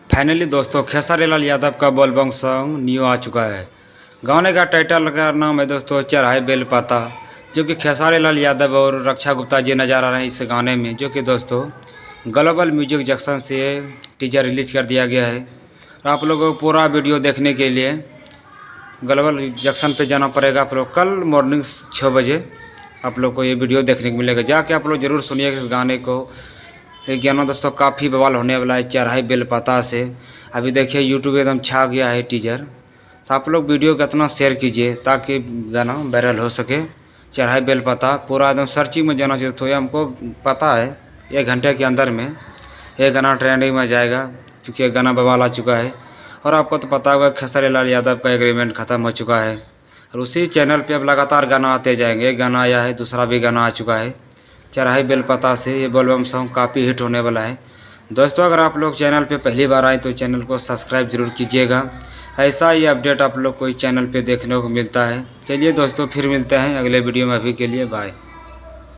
Finally दोस्तों खेसारी लाल यादव का बोलबम सॉन्ग न्यू आ चुका है। गाने का टाइटल का नाम है दोस्तों चढ़ाई बेलपाता, जो कि खेसारी लाल यादव और रक्षा गुप्ता जी नज़र आ रहे हैं इस गाने में, जो कि दोस्तों ग्लोबल म्यूजिक जंक्शन से टीजर रिलीज कर दिया गया है। और आप लोगों को पूरा वीडियो देखने के लिए ग्लोबल जंक्शन पे जाना पड़ेगा। आप लोग कल मॉर्निंग 6 बजे आप लोग को ये वीडियो देखने को मिलेगा। जाके आप लोग ज़रूर सुनिएगा इस गाने को। ये गाना दोस्तों काफ़ी बवाल होने वाला है चढ़ाई बेलपाता से। अभी देखिए यूट्यूब एकदम छा गया है टीजर। तो आप लोग वीडियो को इतना शेयर कीजिए ताकि गाना वायरल हो सके। चढ़ाई बेलपाता पूरा एकदम सर्चिंग में जाना चाहिए। तो ये हमको पता है 1 घंटे के अंदर में ये गाना ट्रेंडिंग में जाएगा, क्योंकि ये गाना बवाल आ चुका है। और आपको तो पता होगा खेसारी लाल यादव का एग्रीमेंट ख़त्म हो चुका है और उसी चैनल पे अब लगातार गाना आते जाएंगे। एक गाना आया है, दूसरा भी गाना आ चुका है चढ़ाई बेलपाता से। ये बोलबम सॉन्ग काफ़ी हिट होने वाला है दोस्तों। अगर आप लोग चैनल पे पहली बार आए तो चैनल को सब्सक्राइब जरूर कीजिएगा। ऐसा ही अपडेट आप लोग को इस चैनल पे देखने को मिलता है। चलिए दोस्तों फिर मिलते हैं अगले वीडियो में। अभी के लिए बाय।